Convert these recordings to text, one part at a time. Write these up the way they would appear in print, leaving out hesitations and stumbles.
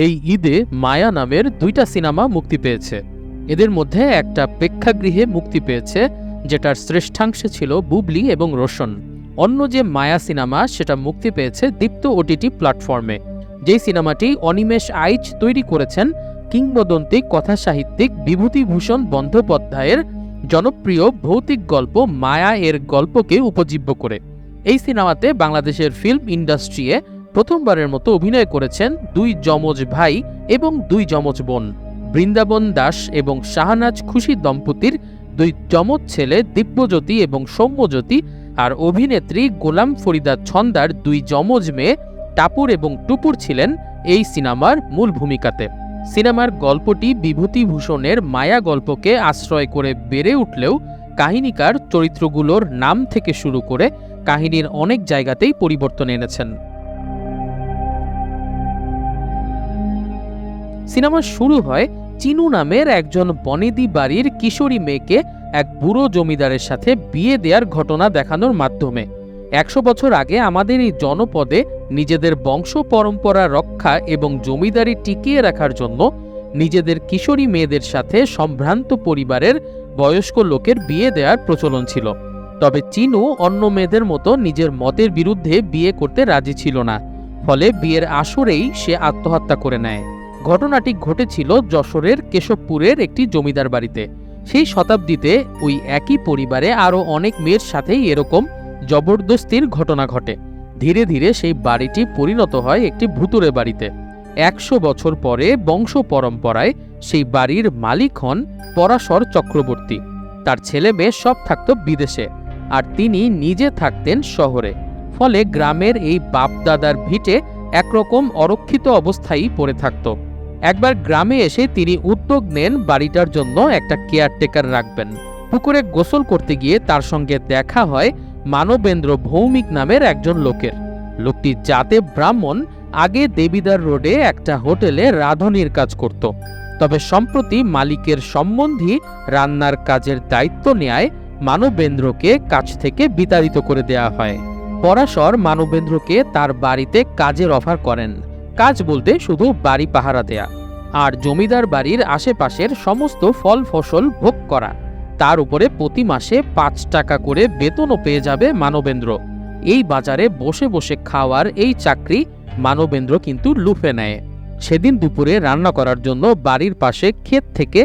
এই ঈদে মায়া নামের 2টা সিনেমা মুক্তি পেয়েছে। এদের মধ্যে একটা প্রেক্ষাগৃহে মুক্তি পেয়েছে, যেটার শ্রেষ্ঠাংশে ছিল বুবলি এবং রোশন। অন্য যে মায়া সিনেমা সেটা মুক্তি পেয়েছে দীপ্ত ওটিটি প্ল্যাটফর্মে। যেই সিনেমাটি অনিমেষ আইচ তৈরি করেছেন কিংবদন্তি কথাসাহিত্যিক বিভূতিভূষণ বন্দ্যোপাধ্যায়ের জনপ্রিয় ভৌতিক গল্প মায়া এর গল্পকে উপজীব্য করে। এই সিনেমাতে বাংলাদেশের ফিল্ম ইন্ডাস্ট্রিয়ে প্রথমবারের মতো অভিনয় করেছেন 2 যমজ ভাই এবং 2 যমজ বোন। বৃন্দাবন দাস এবং শাহনাজ খুশি দম্পতির 2 যমজ ছেলে দিব্যজ্যোতি এবং সৌম্যজ্যোতি আর অভিনেত্রী গোলাম ফরিদা ছন্দার 2 যমজ মেয়ে টাপুর এবং টুপুর ছিলেন এই সিনেমার মূল ভূমিকাতে। সিনেমার গল্পটি বিভূতিভূষণের মায়া গল্পকে আশ্রয় করে বেড়ে উঠলেও কাহিনীকার চরিত্রগুলোর নাম থেকে শুরু করে কাহিনীর অনেক জায়গাতেই পরিবর্তন এনেছেন। সিনেমা শুরু হয় চিনু নামের একজন বনেদি বাড়ির কিশোরী মেয়েকে এক বুড়ো জমিদারের সাথে বিয়ে দেওয়ার ঘটনা দেখানোর মাধ্যমে। 100 বছর আগে আমাদের এই জনপদে নিজেদের বংশ পরম্পরা রক্ষা এবং জমিদারি টিকিয়ে রাখার জন্য নিজেদের কিশোরী মেয়েদের সাথে সম্ভ্রান্ত পরিবারের বয়স্ক লোকের বিয়ে দেওয়ার প্রচলন ছিল। তবে চিনু অন্য মেয়েদের মতো নিজের মতের বিরুদ্ধে বিয়ে করতে রাজি ছিল না, ফলে বিয়ের আসরেই সে আত্মহত্যা করে নেয়। ঘটনাটি ঘটেছিল যশোরের কেশবপুরের একটি জমিদার বাড়িতে। সেই শতাব্দীতে ওই একই পরিবারে আরও অনেক মেয়ের সাথেই এরকম জবরদস্তির ঘটনা ঘটে। ধীরে ধীরে সেই বাড়িটি পরিণত হয় একটি ভুতুড়ে বাড়িতে। 100 বছর পরে বংশ পরম্পরায় সেই বাড়ির মালিক হন পরাশর চক্রবর্তী। তার ছেলে মেয়ে সব থাকত বিদেশে, আর তিনি নিজে থাকতেন শহরে। ফলে গ্রামের এই বাপদাদার ভিটে একরকম অরক্ষিত অবস্থায় পড়ে থাকত। একবার গ্রামে এসে তিনি উদ্যোগ নেন বাড়িটার জন্য একটা কেয়ারটেকার রাখবেন। পুকুরে গোসল করতে গিয়ে তার সঙ্গে দেখা হয় মানবেন্দ্র ভৌমিক নামের একজন লোকের। লোকটি জাতে ব্রাহ্মণ, আগে দেবিদার রোডে একটা হোটেলে রাঁধুনির কাজ করত। তবে সম্প্রতি মালিকের সম্বন্ধী রান্নার কাজের দায়িত্ব নেয় মানবেন্দ্রকে কাজ থেকে বিতাড়িত করে দেয়া হয়। পরাশর মানবেন্দ্রকে তার বাড়িতে কাজের অফার করেন। কাজ বলতে শুধু বাড়ি পাহারা দেয়া আর জমিদার বাড়ির আশেপাশের সমস্ত ফল ফসল ভোগ করা। তার উপরে প্রতি মাসে 5 টাকা করে বেতনও পেয়ে যাবে মানবেন্দ্র। এই বাজারে বসে বসে খাওয়ার এই চাকরি মানবেন্দ্র কিন্তু লুফে নেয়। সেদিন দুপুরে রান্না করার জন্য বাড়ির পাশে ক্ষেত থেকে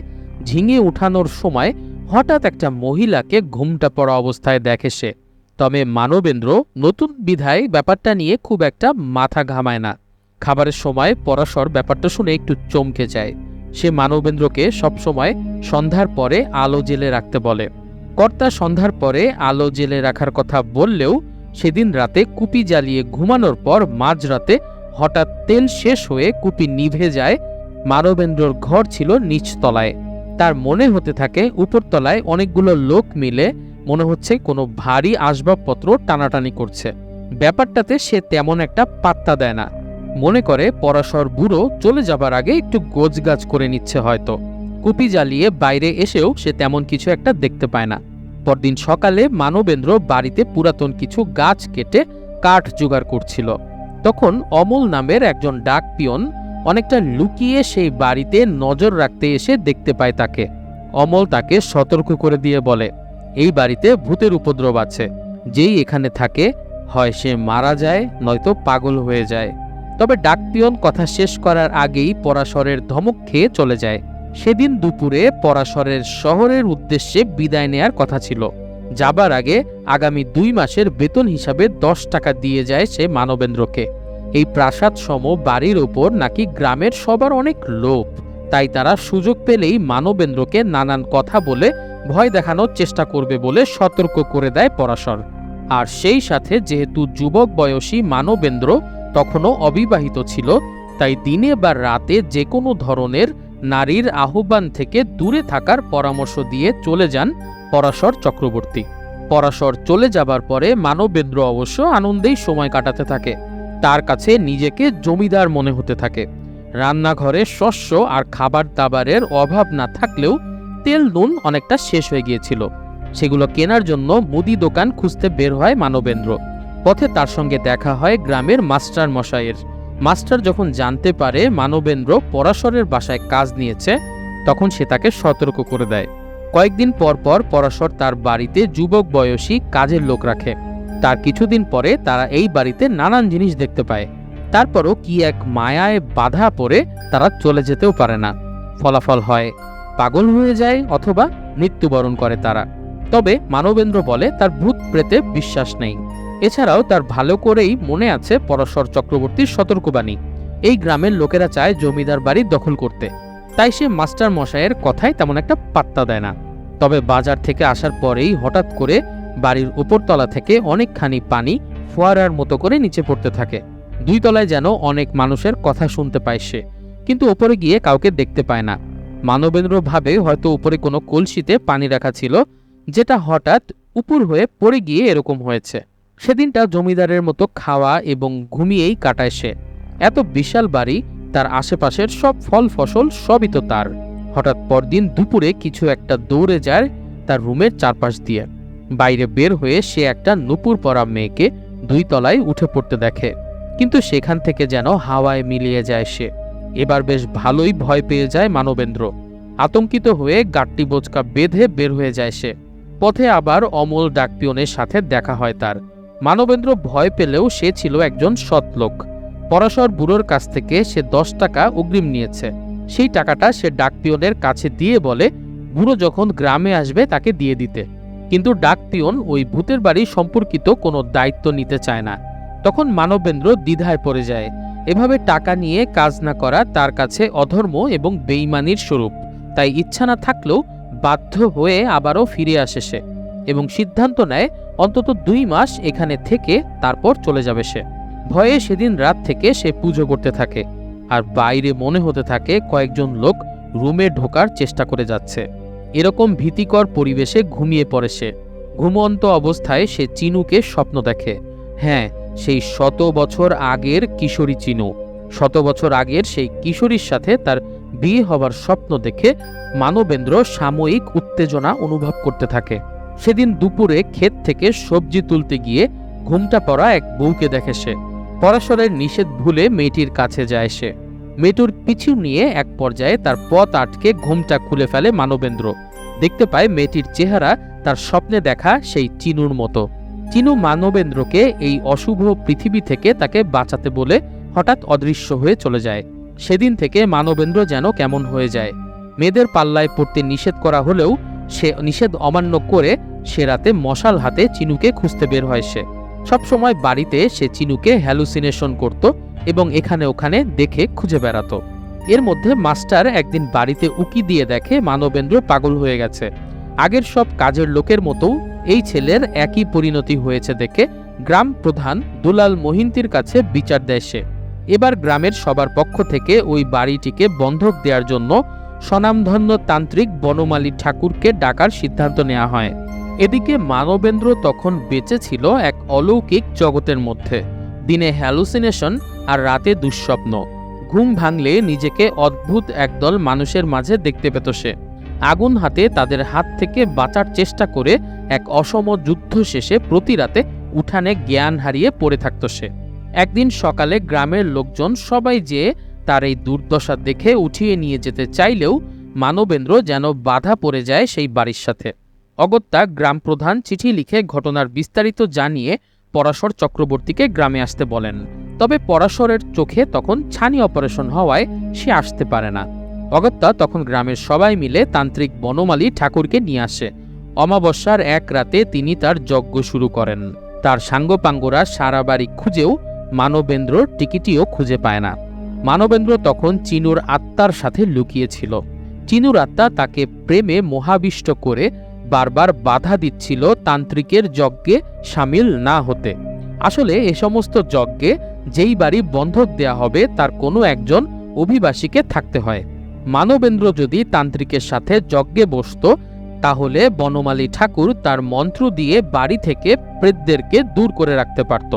ঝিঙে উঠানোর সময় হঠাৎ একটা মহিলাকে ঘুমটা পড়া অবস্থায় দেখে সে। তবে মানবেন্দ্র নতুন বিধায় ব্যাপারটা নিয়ে খুব একটা মাথা ঘামায় না। খাবারের সময় পরাশর ব্যাপারটা শুনে একটু চমকে যায়। সে মানবেন্দ্রকে সবসময় সন্ধ্যার পরে আলো জেলে রাখতে বলে। কর্তা সন্ধ্যার পরে আলো জেলে রাখার কথা বললেও সেদিন রাতে কুপি জ্বালিয়ে ঘুমানোর পর মাঝরাতে হঠাৎ তেল শেষ হয়ে কুপি নিভে যায়। মানবেন্দ্রর ঘর ছিল নিচতলায়। তার মনে হতে থাকে উপরতলায় অনেকগুলো লোক মিলে মনে হচ্ছে কোনো ভারী আসবাবপত্র টানাটানি করছে। ব্যাপারটাতে সে তেমন একটা পাত্তা দেয় না। মনে করে পরাশর বুড়ো চলে যাবার আগে একটু গোছগাছ করে নিচ্ছে হয়তো। কুপি জ্বালিয়ে বাইরে এসেও সে তেমন কিছু একটা দেখতে পায় না। পরদিন সকালে মানবেন্দ্র বাড়িতে পুরাতন কিছু গাছ কেটে কাঠ জোগাড় করছিল। তখন অমল নামের একজন ডাক পিয়ন অনেকটা লুকিয়ে সেই বাড়িতে নজর রাখতে এসে দেখতে পায় তাকে। অমল তাকে সতর্ক করে দিয়ে বলে, এই বাড়িতে ভূতের উপদ্রব আছে। যেই এখানে থাকে হয় সে মারা যায়, নয়তো পাগল হয়ে যায়। তবে ডাক পিয়ন কথা শেষ করার আগেই পরাশরের ধমক খেয়ে চলে যায়। সেদিন দুপুরে পরাশরের শহরের উদ্দেশ্যে বিদায় নেয়ার কথা ছিল। যাবার আগে আগামী 2 মাসের বেতন হিসাবে 10 টাকা দিয়ে যায় সে মানবেন্দ্রকে। এই প্রাসাদ সম বাড়ির ওপর নাকি গ্রামের সবার অনেক লোভ, তাই তারা সুযোগ পেলেই মানবেন্দ্রকে নানান কথা বলে ভয় দেখানোর চেষ্টা করবে বলে সতর্ক করে দেয় পরাশর। আর সেই সাথে যেহেতু যুবক বয়সী মানবেন্দ্র তখনও অবিবাহিত ছিল, তাই দিনে বা রাতে যে কোনো ধরনের নারীর আহ্বান থেকে দূরে থাকার পরামর্শ দিয়ে চলে যান পরাশর চক্রবর্তী। পরাশর চলে যাবার পরে মানবেন্দ্র অবশ্য আনন্দেই সময় কাটাতে থাকে। তার কাছে নিজেকে জমিদার মনে হতে থাকে। রান্নাঘরে শস্য আর খাবার দাবারের অভাব না থাকলেও তেল নুন অনেকটা শেষ হয়ে গিয়েছিল। সেগুলো কেনার জন্য মুদি দোকান খুঁজতে বের হয় মানবেন্দ্র। পথে তার সঙ্গে দেখা হয় গ্রামের মাস্টার মশাইয়ের। মাস্টার যখন জানতে পারে মানবেন্দ্র পরাশরের বাসায় কাজ নিয়েছে, তখন সে তাকে সতর্ক করে দেয়। কয়েকদিন পর পর পরাশর তার বাড়িতে যুবক বয়সী কাজের লোক রাখে। তার কিছুদিন পরে তারা এই বাড়িতে নানান জিনিস দেখতে পায়। তারপরও কি এক মায়ায় বাধা পড়ে তারা চলে যেতেও পারে না। ফলাফল হয় পাগল হয়ে যায় অথবা মৃত্যুবরণ করে তারা। তবে মানবেন্দ্র বলে তার ভূত প্রেতে বিশ্বাস নেই। এছাড়াও তার ভালো করেই মনে আছে পরাশর চক্রবর্তীর সতর্কবাণী। এই গ্রামের লোকেরা চায় জমিদার বাড়ি দখল করতে, তাই সে মাস্টার মশাইয়ের কথায় তেমন একটা পাত্তা দেয় না। তবে বাজার থেকে আসার পরেই হঠাৎ করে বাড়ির উপরতলা থেকে অনেকখানি পানি ফোয়ারার মতো করে নিচে পড়তে থাকে। 2 তলায় যেন অনেক মানুষের কথা শুনতে পায় সে, কিন্তু উপরে গিয়ে কাউকে দেখতে পায় না। মানবেন্দ্র ভাবে হয়তো উপরে কোনো কলসিতে পানি রাখা ছিল, যেটা হঠাৎ উপর হয়ে পড়ে গিয়ে এরকম হয়েছে। সেদিনটা জমিদারের মতো খাওয়া এবং ঘুমিয়েই কাটায় সে। এত বিশাল বাড়ি, তার আশেপাশের সব ফল ফসল সবই তো তার। হঠাৎ পরদিন দুপুরে কিছু একটা দৌড়ে যায় তার রুমের চারপাশ দিয়ে। বাইরে বের হয়ে সে একটা নূপুর পরা মেয়েকে 2 তলায় উঠে পড়তে দেখে, কিন্তু সেখান থেকে যেন হাওয়ায় মিলিয়ে যায় সে। এবার বেশ ভালোই ভয় পেয়ে যায় মানবেন্দ্র। আতঙ্কিত হয়ে গাট্টি বোচকা বেঁধে বের হয়ে যায় সে। পথে আবার অমল ডাকপিয়নের সাথে দেখা হয় তার। মানবেন্দ্র ভয় পেলেও সে ছিল একজন সৎ লোক। পরাশর বুড়োর কাছ থেকে সে 10 টাকা অগ্রিম নিয়েছে। সেই টাকাটা সে ডাকপিয়নের কাছে দিয়ে বলে বুড়ো যখন গ্রামে আসবে তাকে দিয়ে দিতে। কিন্তু ডাকপিয়ন ওই ভূতের বাড়ি সম্পর্কিত কোনো দায়িত্ব নিতে চায় না। তখন মানবেন্দ্র দ্বিধায় পড়ে যায়। এভাবে টাকা নিয়ে কাজ না করা তার কাছে অধর্ম এবং বেঈমানির স্বরূপ। তাই ইচ্ছা না থাকলেও বাধ্য হয়ে আবারও ফিরে আসে সে এবং সিদ্ধান্ত নেয় অন্তত 2 মাস এখানে থেকে তারপর চলে যাবে সে। ভয়ে সেদিন রাত থেকে সে পুজো করতে থাকে, আর বাইরে মনে হতে থাকে কয়েকজন লোক রুমে ঢোকার চেষ্টা করে যাচ্ছে। এরকম ভীতিকর পরিবেশে ঘুমিয়ে পড়ে সে। ঘুমন্ত অবস্থায় সে চিনুকে স্বপ্ন দেখে। হ্যাঁ, সেই 100 বছর আগের কিশোরী চিনু। 100 বছর আগের সেই কিশোরীর সাথে তার বিয়ে হবার স্বপ্ন দেখে মানবেন্দ্র সাময়িক উত্তেজনা অনুভব করতে থাকে। সেদিন দুপুরে ক্ষেত থেকে সবজি তুলতে গিয়ে ঘুমটা পড়া এক বউকে দেখে সে। পরাশরের নিষেধ ভুলে মেয়েটির কাছে যায় সে। মেয়েটির পিছু নিয়ে এক পর্যায়ে তার পথ আটকে ঘুমটা খুলে ফেলে মানবেন্দ্র। দেখতে পায় মেয়েটির চেহারা তার স্বপ্নে দেখা সেই চিনুর মতো। চিনু মানবেন্দ্রকে এই অশুভ পৃথিবী থেকে তাকে বাঁচাতে বলে হঠাৎ অদৃশ্য হয়ে চলে যায়। সেদিন থেকে মানবেন্দ্র যেন কেমন হয়ে যায়। মেয়েদের পাল্লায় পড়তে নিষেধ করা হলেও সে নিষেধ অমান্য করে সে রাতে মশাল হাতে চিনুকে খুঁজতে বের হয় সে। সবসময় বাড়িতে সে চিনুকে হ্যালুসিনেশন করত এবং এখানে ওখানে দেখে খুঁজে বেড়াতো। এর মধ্যে মাস্টার একদিন বাড়িতে উকি দিয়ে দেখে মানবেন্দ্র পাগল হয়ে গেছে। আগের সব কাজের লোকের মতো এই ছেলের একই পরিণতি হয়েছে দেখে গ্রাম প্রধান দুলাল মহিন্তির কাছে বিচার দেয় সে। এবার গ্রামের সবার পক্ষ থেকে ওই বাড়িটিকে বন্ধক দেওয়ার জন্য স্বনামধন্য তান্ত্রিক বনমালী ঠাকুরকে ডাকার সিদ্ধান্ত নেওয়া হয়। এদিকে মানবেন্দ্র তখন বেঁচে ছিল এক অলৌকিক জগতের মধ্যে। দিনে হ্যালুসিনেশন আর রাতে দুঃস্বপ্ন। ঘুম ভাঙলে নিজেকে অদ্ভুত একদল মানুষের মাঝে দেখতে পেত সে। আগুন হাতে তাদের হাত থেকে বাঁচার চেষ্টা করে এক অসম যুদ্ধ শেষে প্রতি রাতে উঠানে জ্ঞান হারিয়ে পড়ে থাকত সে। একদিন সকালে গ্রামের লোকজন সবাই যেয়ে তার এই দুর্দশা দেখে উঠিয়ে নিয়ে যেতে চাইলেও মানবেন্দ্র যেন বাধা পড়ে যায় সেই বাড়ির সাথে। অগত্যা গ্রাম প্রধান চিঠি লিখে ঘটনার বিস্তারিত জানিয়ে পরাশর চক্রবর্তীকে গ্রামে আসতে বলেন। তবে পরাশরের চোখে তখন ছানি অপারেশন হওয়ায় সে আসতে পারে না। অগত্যা তখন গ্রামের সবাই মিলে তান্ত্রিক বনমালী ঠাকুরকে নিয়ে আসে। অমাবস্যার এক রাতে তিনি তার যজ্ঞ শুরু করেন। তার সাঙ্গপাঙ্গরা সারা বাড়ি খুঁজেও মানবেন্দ্রর টিকিটিও খুঁজে পায় না। মানবেন্দ্র তখন চিনুর আত্মার সাথে লুকিয়েছিল। চিনুর আত্মা তাকে প্রেমে মোহাবিষ্ট করে বারবার বাধা দিচ্ছিল তান্ত্রিকের যজ্ঞে সামিল না হতে। আসলে এ সমস্ত যজ্ঞে যেই বাড়ি বন্ধক দেয়া হবে তার কোনো একজন অভিবাসীকে থাকতে হয়। মানবেন্দ্র যদি তান্ত্রিকের সাথে যজ্ঞে বসত তাহলে বনমালী ঠাকুর তার মন্ত্র দিয়ে বাড়ি থেকে প্রেতদেরকে দূর করে রাখতে পারত।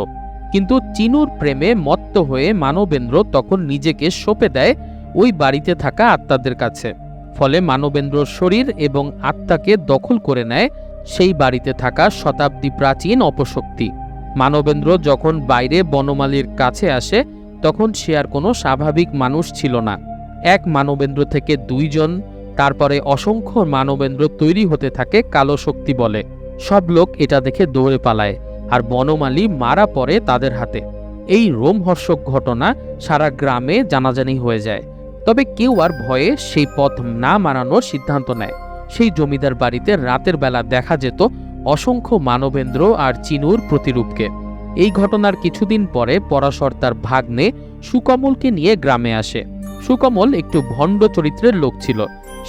কিন্তু চিনুর প্রেমে মত্ত হয়ে মানবেন্দ্র তখন নিজেকে সঁপে দেয় ওই বাড়িতে থাকা আত্মাদের কাছে। ফলে মানবেন্দ্রর শরীর এবং আত্মাকে দখল করে নেয় সেই বাড়িতে থাকা শতাব্দী প্রাচীন অপশক্তি। মানবেন্দ্র যখন বাইরে বনমালীর কাছে আসে তখন সে আর কোনো স্বাভাবিক মানুষ ছিল না। এক মানবেন্দ্র থেকে 2 জন, তারপরে অসংখ্য মানবেন্দ্র তৈরি হতে থাকে কালো শক্তি বলে। সব লোক এটা দেখে দৌড়ে পালায়, আর বনমালী মারা পড়ে তাদের হাতে। এই রোমহর্ষক ঘটনা সারা গ্রামে জানাজানি হয়ে যায়। তবে কেউ আর ভয়ে সেই পথ না মারানোর সিদ্ধান্ত নেয়। সেই জমিদার বাড়িতে রাতের বেলা দেখা যেত অসংখ্য মানবেন্দ্র আর চিনুর প্রতিরূপকে। এই ঘটনার কিছুদিন পরে পরাশর তার ভাগ্নে সুকমলকে নিয়ে গ্রামে আসে। সুকমল একটু ভণ্ড চরিত্রের লোক ছিল।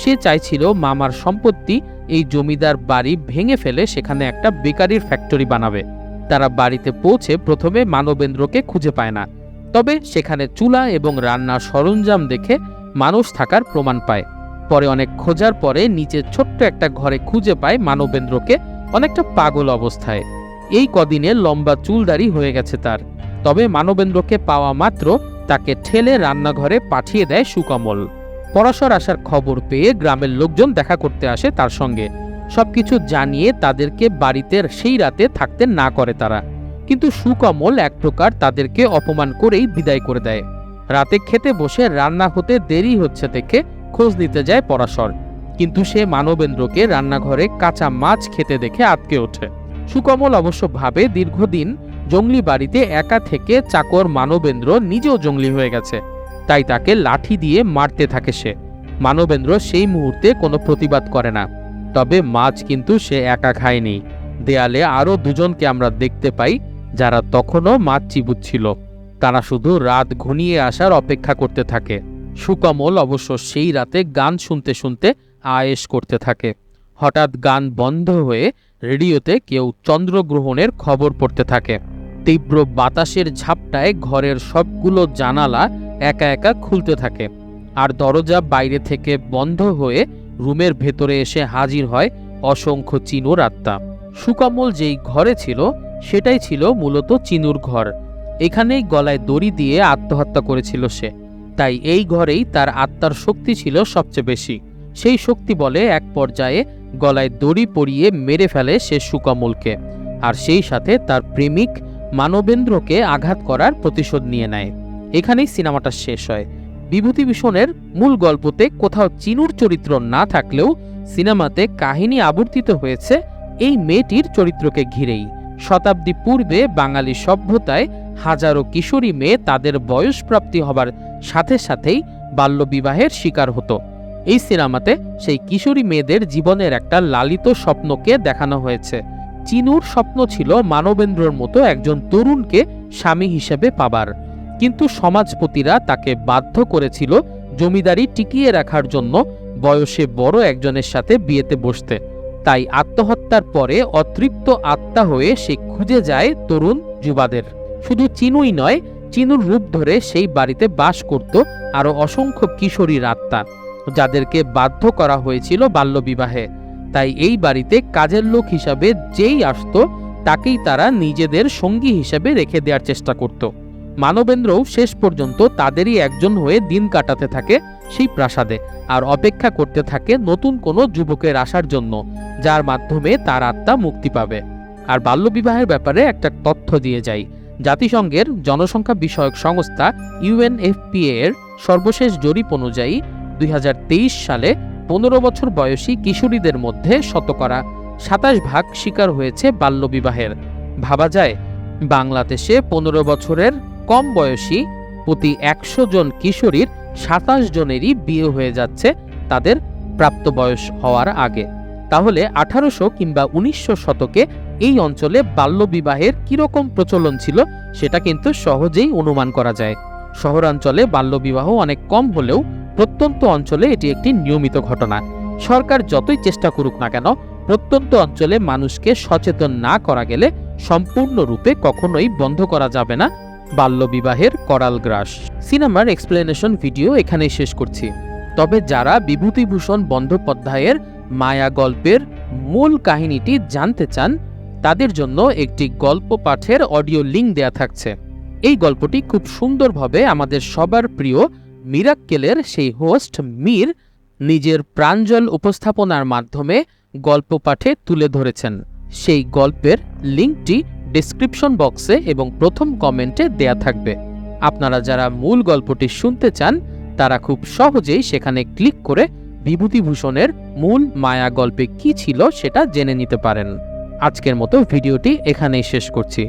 সে চাইছিল মামার সম্পত্তি এই জমিদার বাড়ি ভেঙে ফেলে সেখানে একটা বেকারির ফ্যাক্টরি বানাবে। তারা বাড়িতে পৌঁছে প্রথমে মানবেন্দ্রকে খুঁজে পায় না, তবে সেখানে চুলা এবং রান্নার সরঞ্জাম দেখে মানুষ থাকার প্রমাণ পায়। পরে অনেক খোঁজার পরে নিচে ছোট্ট একটা ঘরে খুঁজে পায় মানবেন্দ্রকে, অনেকটা পাগল অবস্থায়। এই কদিনে লম্বা চুলদাড়ি হয়ে গেছে তার। তবে মানবেন্দ্রকে পাওয়া মাত্র তাকে ঠেলে রান্নাঘরে পাঠিয়ে দেয় সুকমল। পরাশর আসার খবর পেয়ে গ্রামের লোকজন দেখা করতে আসে তার সঙ্গে। সবকিছু জানিয়ে তাদেরকে বাড়িতে সেই রাতে থাকতে না করে তারা, কিন্তু সুকমল এক প্রকার তাদেরকে অপমান করেই বিদায় করে দেয়। রাতে খেতে বসে রান্না হতে দেরি হচ্ছে দেখে খোঁজ নিতে যায় পরাশর, কিন্তু সে মানবেন্দ্রকে রান্নাঘরে কাঁচা মাছ খেতে দেখে আটকে ওঠে। সুকমল অবশ্য ভাবে দীর্ঘদিন জঙ্গলি বাড়িতে একা থেকে চাকর মানবেন্দ্র নিজেও জঙ্গলি হয়ে গেছে, তাই তাকে লাঠি দিয়ে মারতে থাকে সে। মানবেন্দ্র সেই মুহূর্তে কোনো প্রতিবাদ করে না। তবে মাছ কিন্তু সে একা খায়নি। দেয়ালে আরও 2 জনকে আমরা দেখতে পাই, যারা তখনও মাছ চিবুচ্ছিল। তারা শুধু রাত ঘনিয়ে আসার অপেক্ষা করতে থাকে। সুকমল অবশ্য সেই রাতে গান শুনতে শুনতে আয়েশ করতে থাকে। হঠাৎ গান বন্ধ হয়ে রেডিওতে কেউ চন্দ্রগ্রহণের খবর পড়তে থাকে। তীব্র বাতাসের ঝাপটায় ঘরের সবগুলো জানালা একা একা খুলতে থাকে, আর দরজা বাইরে থেকে বন্ধ হয়ে রুমের ভেতরে এসে হাজির হয় অসংখ্য চিনুর আত্মা। সুকমল যেই ঘরে ছিল সেটাই ছিল মূলত চিনুর ঘর। এখানেই গলায় দড়ি দিয়ে আত্মহত্যা করেছিল সে, তাই এই ঘরেই তার আত্মার শক্তি ছিল সবচেয়ে বেশি। সেই শক্তি বলে এক পর্যায়ে গলায় দড়ি পরিয়ে মেরে ফেলে সে সুকমলকে, আর সেই সাথে তার প্রেমিক মানবেন্দ্রকে আঘাত করার প্রতিশোধ নিয়ে নেয়। এখানেই সিনেমাটা শেষ হয়। বিভূতিভূষণের মূল গল্পতে কোথাও চিনুর চরিত্র না থাকলেও সিনেমাতে কাহিনী আবর্তিত হয়েছে এই মেয়েটির চরিত্রকে ঘিরেই। শতাব্দী পূর্বে বাঙালি সভ্যতায় হাজারো কিশোরী মেয়ে তাদের বয়সপ্রাপ্তি হবার সাথে সাথেই বাল্যবিবাহের শিকার হতো। এই সিনেমাতে সেই কিশোরী মেয়েদের জীবনের একটা লালিত স্বপ্নকে দেখানো হয়েছে। চিনুর স্বপ্ন ছিল মানবেন্দ্রর মতো একজন তরুণকে স্বামী হিসেবে পাবার, কিন্তু সমাজপতিরা তাকে বাধ্য করেছিল জমিদারি টিকিয়ে রাখার জন্য বয়সে বড় একজনের সাথে বিয়েতে বসতে। তাই আত্মহত্যার পরে অতৃপ্ত আত্মা হয়ে সে খুঁজে যায় তরুণ যুবাদের। শুধু চিনুই নয়, চিনুর রূপ ধরে সেই বাড়িতে বাস করত আরো অসংখ্য কিশোরীর আত্মা, যাদেরকে বাধ্য করা হয়েছিল বাল্যবিবাহে। তাই এই বাড়িতে কাজের লোক হিসাবে যেই আসতো তাকেই তারা নিজেদের সঙ্গী হিসেবে রেখে দেওয়ার চেষ্টা করত। মানবেন্দ্রও শেষ পর্যন্ত তাদেরই একজন হয়ে দিন কাটাতে থাকে সেই প্রাসাদে, আর অপেক্ষা করতে থাকে নতুন কোনো যুবকের আসার জন্য, যার মাধ্যমে তার আত্মা মুক্তি পাবে। আর বাল্যবিবাহের ব্যাপারে একটা তথ্য দিয়ে যাই। জাতিসংঘের জনসংখ্যা বিষয়ক সংস্থা UNFPA এর সর্বশেষ জরিপ অনুযায়ী 2023 সালে 15 বছর বয়সী কিশোরীদের মধ্যে 27% শিকার হয়েছে বাল্যবিবাহের। ভাবা যায় বাংলাদেশে 15 বছরের কম বয়সী প্রতি 100 জন কিশোরীর 27 জনেরই বিয়ে হয়ে যাচ্ছে তাদের প্রাপ্তবয়স হওয়ার আগে। তাহলে 1800 কিংবা 1900 শতকে এই অঞ্চলে বাল্যবিবাহের কিরকম প্রচলন ছিল সেটা কিন্তু সহজেই অনুমান করা যায়। শহরাঞ্চলে বাল্যবিবাহ অনেক কম হলেও প্রত্যন্ত অঞ্চলে এটি একটি নিয়মিত ঘটনা। সরকার যতই চেষ্টা করুক না কেন, প্রত্যন্ত অঞ্চলে মানুষকে সচেতন না করা গেলে সম্পূর্ণরূপে কখনোই বন্ধ করা যাবে না বাল্যবিবাহের করাল গ্রাস। সিনেমার এক্সপ্লেনেশন ভিডিও এখানেই শেষ করছি। তবে যারা বিভূতিভূষণ বন্দ্যোপাধ্যায়ের মায়া গল্পের মূল কাহিনীটি জানতে চান, তাদের জন্য একটি গল্প পাঠের অডিও লিঙ্ক দেয়া থাকছে। এই গল্পটি খুব সুন্দরভাবে আমাদের সবার প্রিয় মিরাক্কেলের সেই হোস্ট মীর নিজের প্রাঞ্জল উপস্থাপনার মাধ্যমে গল্প পাঠে তুলে ধরেছেন। সেই গল্পের লিঙ্কটি ডেসক্রিপশন বক্সে এবং প্রথম কমেন্টে দেয়া থাকবে। আপনারা যারা মূল গল্পটি শুনতে চান তারা খুব সহজেই সেখানে ক্লিক করে বিভূতিভূষণের মূল মায়া গল্পে কি ছিল সেটা জেনে নিতে পারেন। আজকের মতো ভিডিওটি এখানেই শেষ করছি।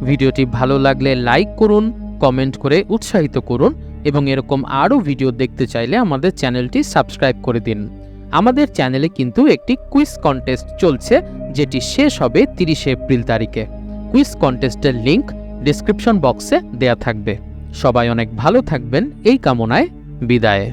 ভিডিওটি ভালো লাগলে লাইক করুন, কমেন্ট করে উৎসাহিত করুন এবং এরকম আরও ভিডিও দেখতে চাইলে আমাদের চ্যানেলটি সাবস্ক্রাইব করে দিন। আমাদের চ্যানেলে কিন্তু একটি কুইজ কন্টেস্ট চলছে, যেটি শেষ হবে 30 এপ্রিল তারিখে। কুইজ কন্টেস্টের লিংক ডেসক্রিপশন বক্সে দেয়া থাকবে। সবাই অনেক ভালো থাকবেন এই কামনায় বিদায়।